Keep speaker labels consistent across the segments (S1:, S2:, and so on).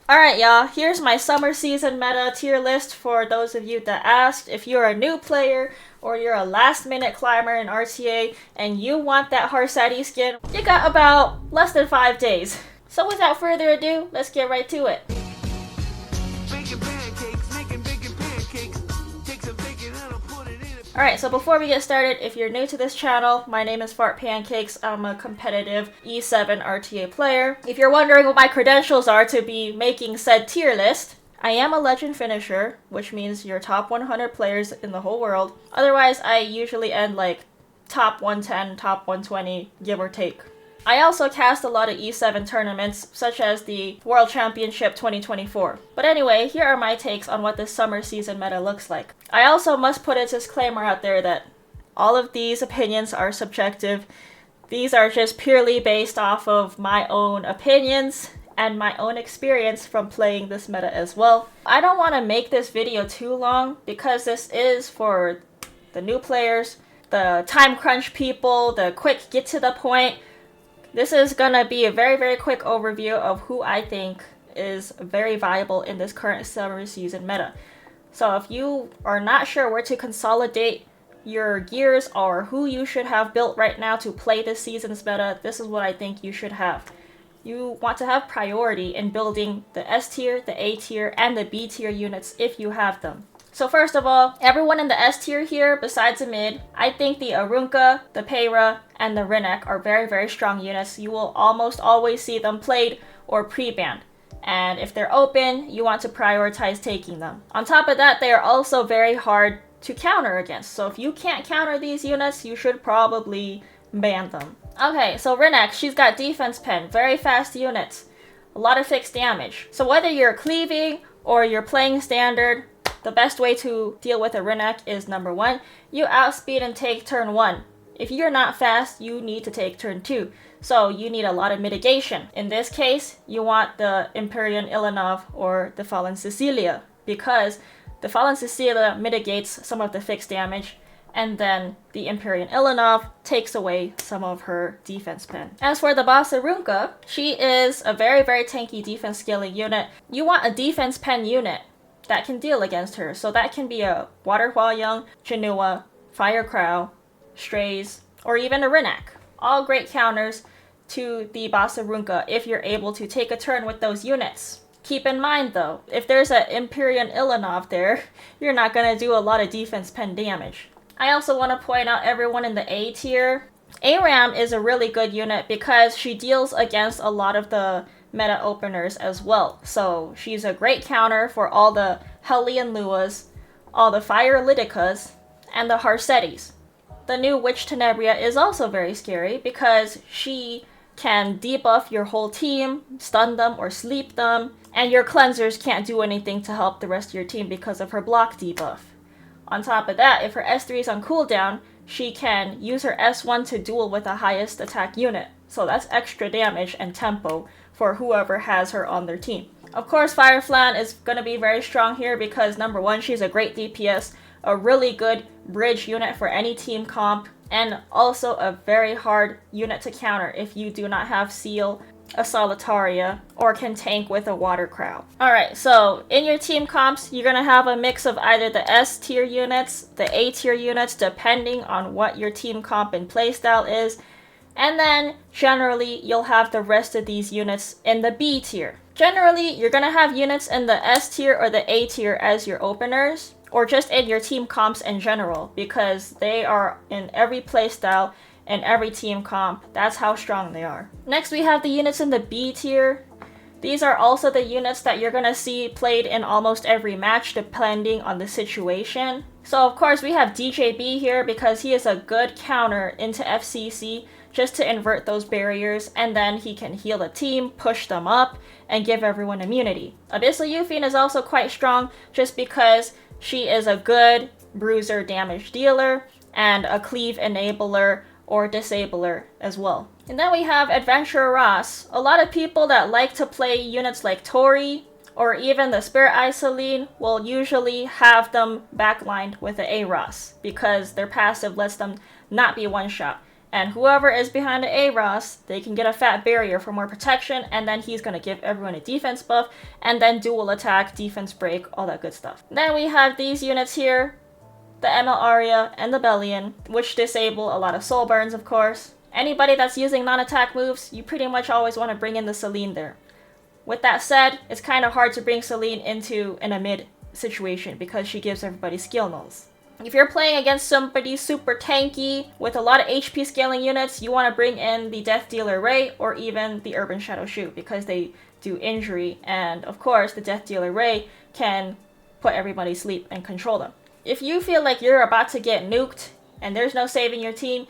S1: Alright y'all, here's my summer season meta tier list for those of you that asked. If you're a new player or you're a last minute climber in RTA and you want that Harsetti skin, you got about less than 5 days. So without further ado, let's get right to it. Alright, so before we get started, if you're new to this channel, my name is Fart Pancakes. I'm a competitive E7 RTA player. If you're wondering what my credentials are to be making said tier list, I am a legend finisher, which means your top 100 players in the whole world. Otherwise, I usually end like top 110, top 120, give or take. I also cast a lot of E7 tournaments, such as the World Championship 2024. But anyway, here are my takes on what this summer season meta looks like. I also must put a disclaimer out there that all of these opinions are subjective. These are just purely based off of my own opinions and my own experience from playing this meta as well. I don't want to make this video too long because this is for the new players, the time crunch people, the quick get to the point. This is gonna be a very quick overview of who I think is very viable in this current summer season meta. So if you are not sure where to consolidate your gears or who you should have built right now to play this season's meta, this is what I think you should have. You want to have priority in building the S tier, the A tier, and the B tier units if you have them. So first of all, everyone in the S tier here, besides the mid, I think the Arunka, the Peira, and the Rinnek are very strong units. You will almost always see them played or pre-banned. And if they're open, you want to prioritize taking them. On top of that, they are also very hard to counter against. So if you can't counter these units, you should probably ban them. Okay, so Rinnek, she's got defense pen, very fast units, a lot of fixed damage. So whether you're cleaving or you're playing standard, the best way to deal with a Rinnek is number 1, you outspeed and take turn 1. If you're not fast, you need to take turn 2. So you need a lot of mitigation. In this case, you want the Empyrean Ilanov or the Fallen Cecilia, because the Fallen Cecilia mitigates some of the fixed damage, and then the Empyrean Ilanov takes away some of her defense pen. As for the boss Arunka, she is a very tanky defense scaling unit. You want a defense pen unit that can deal against her. So that can be a Water Hwayoung, Janua, Fire Crow, Strays, or even a Rinnek. All great counters to the boss Arunka if you're able to take a turn with those units. Keep in mind though, if there's an Empyrean Ilanov there, you're not going to do a lot of defense pen damage. I also want to point out everyone in the A tier. Aram is a really good unit because she deals against a lot of the meta openers as well. So she's a great counter for all the Hellion Luas, all the Fire Lidicas, and the Harsettis. The new Witch Tenebria is also very scary because she can debuff your whole team, stun them or sleep them, and your cleansers can't do anything to help the rest of your team because of her block debuff. On top of that, if her S3 is on cooldown, she can use her S1 to duel with the highest attack unit. So that's extra damage and tempo for whoever has her on their team. Of course, Fireflan is going to be very strong here because number 1, she's a great DPS, a really good bridge unit for any team comp, and also a very hard unit to counter if you do not have Seal, a Solitaria, or can tank with a Water Crow. Alright, so in your team comps, you're going to have a mix of either the S tier units, the A tier units, depending on what your team comp and playstyle is. And then, generally, you'll have the rest of these units in the B tier. Generally, you're going to have units in the S tier or the A tier as your openers, or just in your team comps in general, because they are in every playstyle and every team comp. That's how strong they are. Next, we have the units in the B tier. These are also the units that you're going to see played in almost every match, depending on the situation. So, of course, we have DJB here because he is a good counter into FCC, just to invert those barriers, and then he can heal the team, push them up, and give everyone immunity. Abyssal Yufine is also quite strong just because she is a good bruiser damage dealer and a cleave enabler or disabler as well. And then we have Adventurer Ross. A lot of people that like to play units like Tori or even the Spirit Isoline will usually have them backlined with the A-Ross because their passive lets them not be one-shot. and whoever is behind the A-Ross, they can get a fat barrier for more protection, and then he's gonna give everyone a defense buff, and then dual attack, defense break, all that good stuff. Then we have these units here, the ML Aria and the Bellion, which disable a lot of soul burns, of course. Anybody that's using non-attack moves, you pretty much always want to bring in the Celine there. With that said, it's kind of hard to bring Celine in a mid situation because she gives everybody skill nulls. If you're playing against somebody super tanky with a lot of HP scaling units, you want to bring in the Death Dealer Ray or even the Urban Shadow Shoe because they do injury, and of course the Death Dealer Ray can put everybody to sleep and control them. If you feel like you're about to get nuked and there's no saving your team,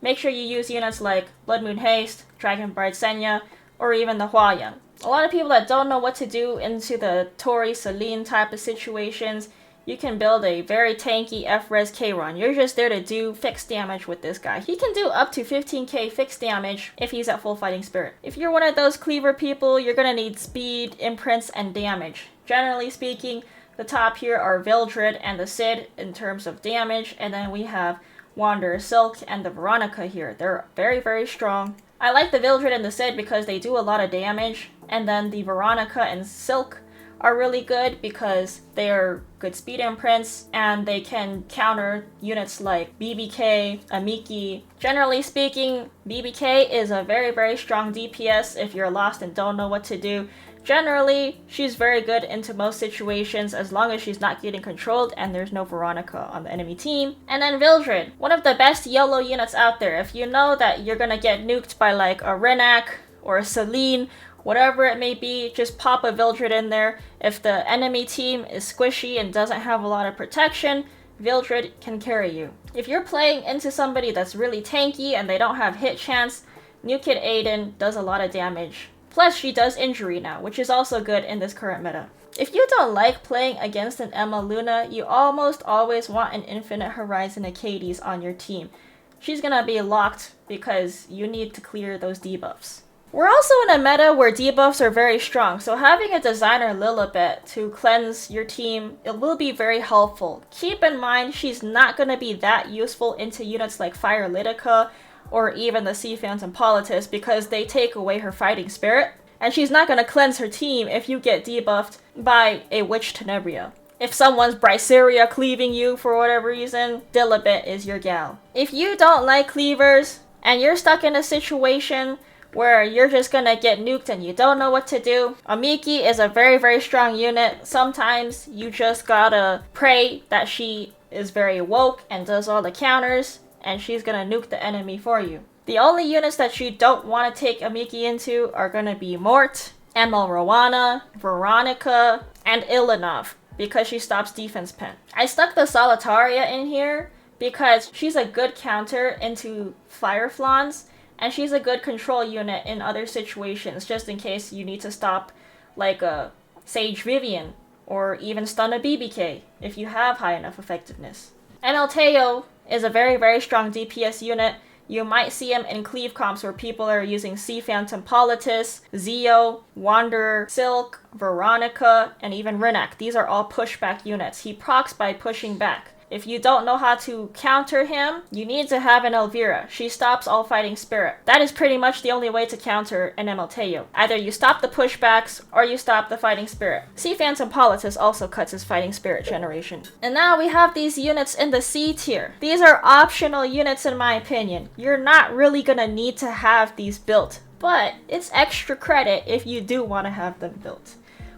S1: make sure you use units like Blood Moon Haste, Dragon Bride Senya, or even the Huayang. A lot of people that don't know what to do into the Tori Celine type of situations, you can build a very tanky F-Res K-Ron. You're just there to do fixed damage with this guy. He can do up to 15k fixed damage if he's at full fighting spirit. If you're one of those cleaver people, you're gonna need speed, imprints, and damage. Generally speaking, the top here are Vildred and the Cid in terms of damage, and then we have Wanderer Silk and the Veronica here. They're very, very strong. I like the Vildred and the Cid because they do a lot of damage, and then the Veronica and Silk are really good because they are good speed imprints and they can counter units like BBK, Amiki. Generally speaking, BBK is a very, very strong DPS if you're lost and don't know what to do. Generally, she's very good into most situations as long as she's not getting controlled and there's no Veronica on the enemy team. And then Vildred, one of the best yellow units out there. If you know that you're gonna get nuked by like a Renak or a Celine, whatever it may be, just pop a Vildred in there. If the enemy team is squishy and doesn't have a lot of protection, Vildred can carry you. If you're playing into somebody that's really tanky and they don't have hit chance, New Kid Aiden does a lot of damage. Plus, she does injury now, which is also good in this current meta. If you don't like playing against an Emma Luna, you almost always want an Infinite Horizon Acades on your team. She's gonna be locked because you need to clear those debuffs. We're also in a meta where debuffs are very strong, so having a Designer Lilibet to cleanse your team, it will be very helpful. Keep in mind, she's not gonna be that useful into units like Fire Litica, or even the Sea Phantom Politis because they take away her fighting spirit, and she's not going to cleanse her team if you get debuffed by a Witch Tenebria. If someone's Bryceria cleaving you for whatever reason, Dilibet is your gal. If you don't like cleavers, and you're stuck in a situation where you're just gonna get nuked and you don't know what to do, Amiki is a very, very strong unit. Sometimes you just gotta pray that she is very woke and does all the counters, and she's gonna nuke the enemy for you. The only units that you don't want to take Amiki into are gonna be Mort, ML Rowana, Veronica, and Ilinov, because she stops defense pen. I stuck the Solitaria in here because she's a good counter into Fire Flans, and she's a good control unit in other situations, just in case you need to stop like a Sage Vivian, or even stun a BBK if you have high enough effectiveness. And Alteo is a very, very strong DPS unit. You might see him in cleave comps where people are using Sea Phantom Politis, Zeo, Wanderer, Silk, Veronica, and even Renak. These are all pushback units. He procs by pushing back. If you don't know how to counter him, you need to have an Elvira. She stops all fighting spirit. That is pretty much the only way to counter an Emelteo. Either you stop the pushbacks, or you stop the fighting spirit. Sea Phantom Politis also cuts his fighting spirit generation. And now we have these units in the C tier. These are optional units in my opinion. You're not really gonna need to have these built, but it's extra credit if you do want to have them built.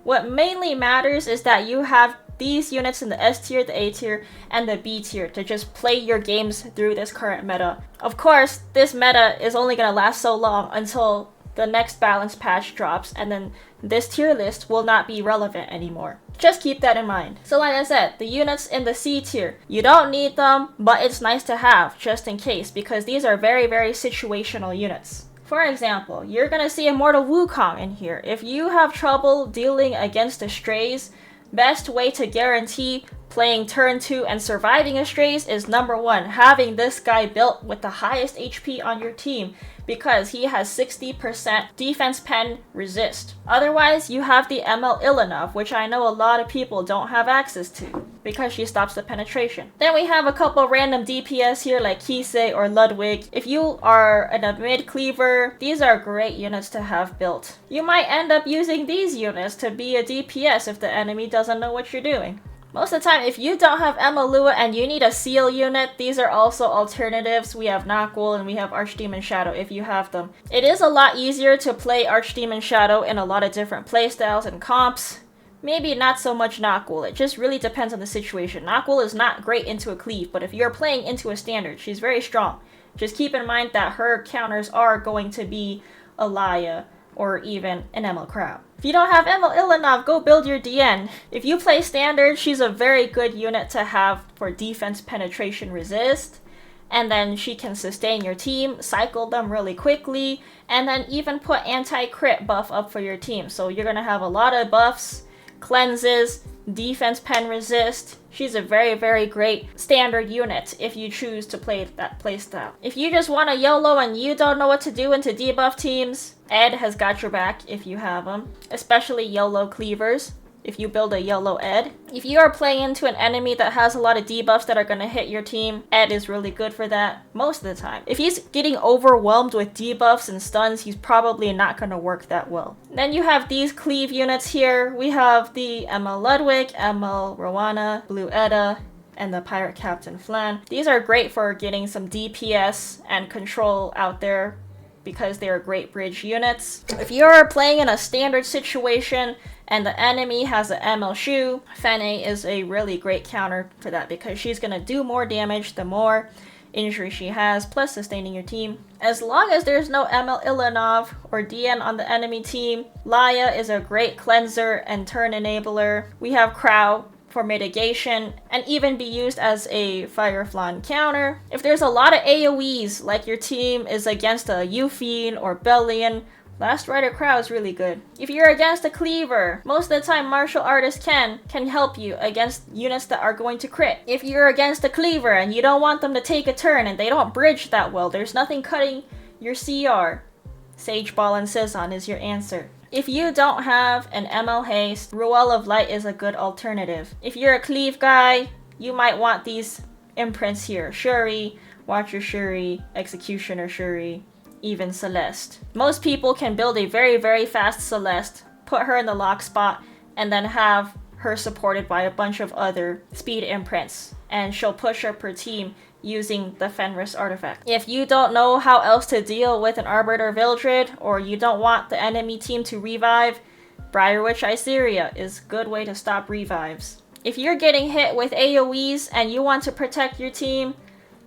S1: What mainly matters is that you have these units in the S tier, the A tier, and the B tier to just play your games through this current meta. Of course, this meta is only going to last so long until the next balance patch drops, and then this tier list will not be relevant anymore. Just keep that in mind. So like I said, the units in the C tier, you don't need them, but it's nice to have just in case, because these are very, very situational units. For example, you're going to see Immortal Wukong in here. If you have trouble dealing against the strays, best way to guarantee playing turn 2 and surviving a strays is number 1, having this guy built with the highest HP on your team, because he has 60% defense pen resist. Otherwise, you have the ML Ilinov, which I know a lot of people don't have access to. because she stops the penetration. Then we have a couple random DPS here like Kisei or Ludwig. If you are a mid cleaver, these are great units to have built. You might end up using these units to be a DPS if the enemy doesn't know what you're doing. Most of the time, if you don't have Emma Lua and you need a seal unit, these are also alternatives. We have Nakul and we have Archdemon Shadow if you have them. It is a lot easier to play Archdemon Shadow in a lot of different playstyles and comps. Maybe not so much Nakul, it just really depends on the situation. Nakul is not great into a cleave, but if you're playing into a standard, she's very strong. Just keep in mind that her counters are going to be a Laya or even an Emil Crow. If you don't have Emil Ilanov, go build your DN. If you play standard, she's a very good unit to have for defense penetration resist. And then she can sustain your team, cycle them really quickly, and then even put anti-crit buff up for your team. So you're gonna have a lot of buffs, cleanses, defense pen resist. She's a very, very great standard unit if you choose to play that playstyle. If you just want a YOLO and you don't know what to do into debuff teams, Ed has got your back if you have them, especially YOLO cleavers. If you build a YOLO Ed. If you are playing into an enemy that has a lot of debuffs that are going to hit your team, Ed is really good for that most of the time. If he's getting overwhelmed with debuffs and stuns, he's probably not going to work that well. Then you have these cleave units here. We have the ML Ludwig, ML Rowana, Blue Edda, and the Pirate Captain Flan. These are great for getting some DPS and control out there because they are great bridge units. If you're playing in a standard situation and the enemy has an ML Shu, Fene is a really great counter for that because she's going to do more damage the more injury she has, plus sustaining your team. As long as there's no ML Ilanov or DN on the enemy team, Laya is a great cleanser and turn enabler. We have Crow for mitigation and even be used as a Fireflan counter. If there's a lot of AoEs, like your team is against a Yuffie or Bellion, Last Rider Crow is really good. If you're against a cleaver, most of the time Martial Artist can help you against units that are going to crit. If you're against a cleaver and you don't want them to take a turn and they don't bridge that well, there's nothing cutting your CR, Sage Ball and Scizon is your answer. If you don't have an ML Haste, Ruel of Light is a good alternative. If you're a cleave guy, you might want these imprints here. Shuri, Watcher Shuri, Executioner Shuri, even Celeste. Most people can build a very, very fast Celeste, put her in the lock spot, and then have her supported by a bunch of other speed imprints. And she'll push up her team using the Fenris artifact. If you don't know how else to deal with an Arbiter Vildred, or you don't want the enemy team to revive, Briarwitch Iseria is a good way to stop revives. If you're getting hit with AoEs and you want to protect your team,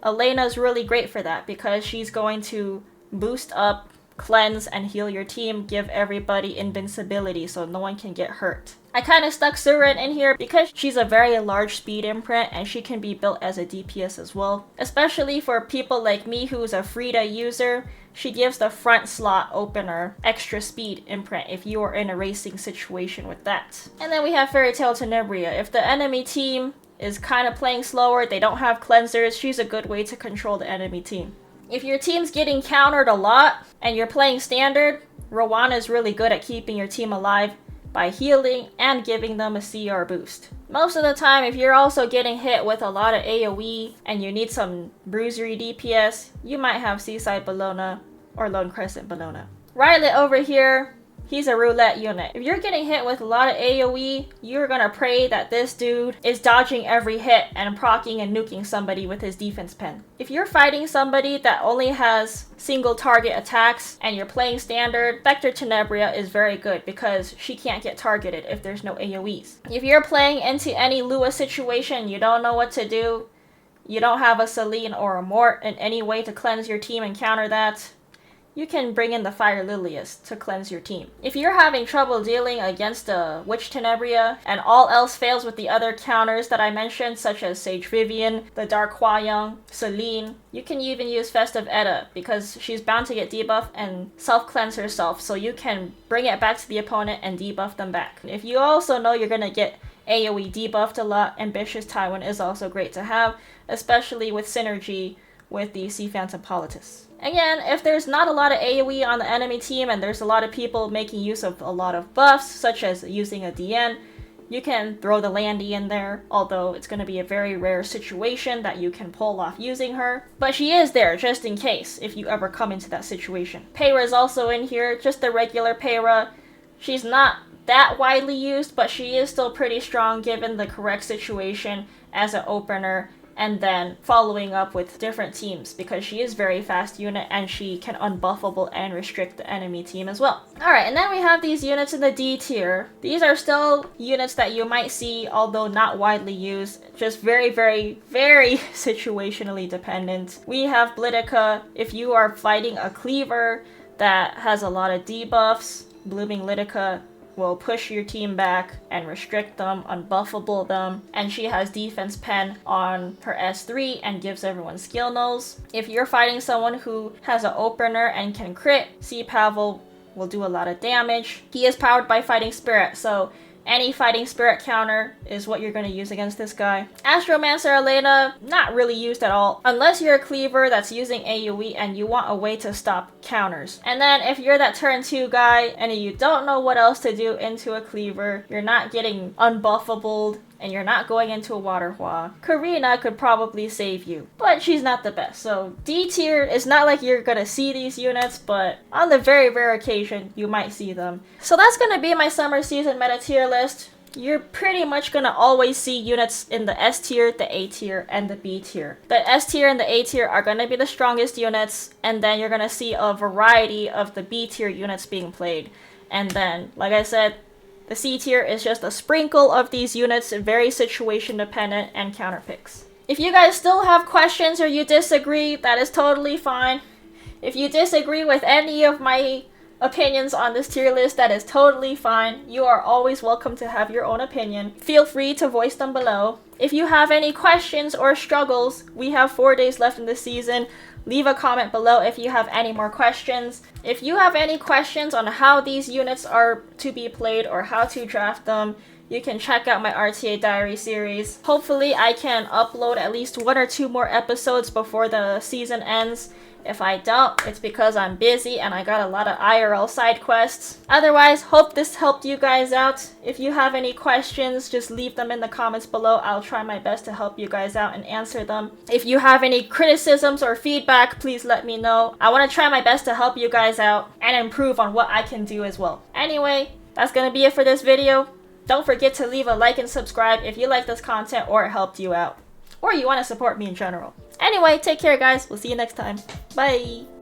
S1: Elena's really great for that because she's going to boost up, cleanse, and heal your team, give everybody invincibility so no one can get hurt. I kind of stuck Surin in here because she's a very large speed imprint and she can be built as a DPS as well. Especially for people like me who's a Frida user, she gives the front slot opener extra speed imprint if you are in a racing situation with that. And then we have Fairy Tail Tenebria. If the enemy team is kind of playing slower, they don't have cleansers, she's a good way to control the enemy team. If your team's getting countered a lot and you're playing standard, Rowana is really good at keeping your team alive by healing and giving them a CR boost. Most of the time, if you're also getting hit with a lot of AoE and you need some bruisery DPS, you might have Seaside Bellona or Lone Crescent Bellona. Rylet over here, he's a roulette unit. If you're getting hit with a lot of AoE, you're gonna pray that this dude is dodging every hit and proccing and nuking somebody with his defense pen. If you're fighting somebody that only has single target attacks and you're playing standard, Spectre Tenebria is very good because she can't get targeted if there's no AoEs. If you're playing into any Lua situation, you don't know what to do, you don't have a Celine or a Mort in any way to cleanse your team and counter that, you can bring in the Fire Lilius to cleanse your team. If you're having trouble dealing against a Witch Tenebria and all else fails with the other counters that I mentioned, such as Sage Vivian, the Dark Hwa-Young, Celine, you can even use Festive Edda because she's bound to get debuff and self-cleanse herself, so you can bring it back to the opponent and debuff them back. If you also know you're gonna get AoE debuffed a lot, Ambitious Tywin is also great to have, especially with synergy with the Sea Phantom Politis. Again, if there's not a lot of AoE on the enemy team and there's a lot of people making use of a lot of buffs, such as using a DN, You can throw the Landy in there, although it's going to be a very rare situation that you can pull off using her. But she is there just in case if you ever come into that situation. Payra is also in here, just the regular Payra. She's not that widely used, but she is still pretty strong given the correct situation as an opener, and then following up with different teams because she is very fast unit and she can unbuffable and restrict the enemy team as well. Alright, and then we have these units in the D tier. These are still units that you might see, although not widely used, just very situationally dependent. We have Blittica. If you are fighting a cleaver that has a lot of debuffs, blooming Litica will push your team back and restrict them, unbuffable them, and she has defense pen on her S3 and gives everyone skill nulls. If you're fighting someone who has an opener and can crit, C Pavel will do a lot of damage. He is powered by Fighting Spirit, so any Fighting Spirit counter is what you're going to use against this guy. Astromancer Elena, not really used at all, unless you're a cleaver that's using AoE and you want a way to stop counters. And then if you're that turn 2 guy and you don't know what else to do into a cleaver, you're not getting unbuffable, and you're not going into a water hua, Karina could probably save you, but she's not the best. So D tier, is not like you're gonna see these units, but on the very rare occasion, you might see them. So that's gonna be my summer season meta tier list. You're pretty much gonna always see units in the S tier, the A tier, and the B tier. The S tier and the A tier are gonna be the strongest units, and then you're gonna see a variety of the B tier units being played. And then, like I said, the C tier is just a sprinkle of these units, very situation dependent and counter picks. If you guys still have questions or you disagree, that is totally fine. If you disagree with any of my opinions on this tier list, that is totally fine. You are always welcome to have your own opinion. Feel free to voice them below. If you have any questions or struggles, we have 4 days left in the season. Leave a comment below if you have any more questions. If you have any questions on how these units are to be played or how to draft them, you can check out my RTA diary series. Hopefully I can upload at least 1 or 2 more episodes before the season ends. If I don't, it's because I'm busy and I got a lot of IRL side quests. Otherwise, hope this helped you guys out. If you have any questions, just leave them in the comments below. I'll try my best to help you guys out and answer them. If you have any criticisms or feedback, please let me know. I want to try my best to help you guys out and improve on what I can do as well. Anyway, that's gonna be it for this video. Don't forget to leave a like and subscribe if you like this content or it helped you out, or you want to support me in general. Anyway, take care guys. We'll see you next time. Bye!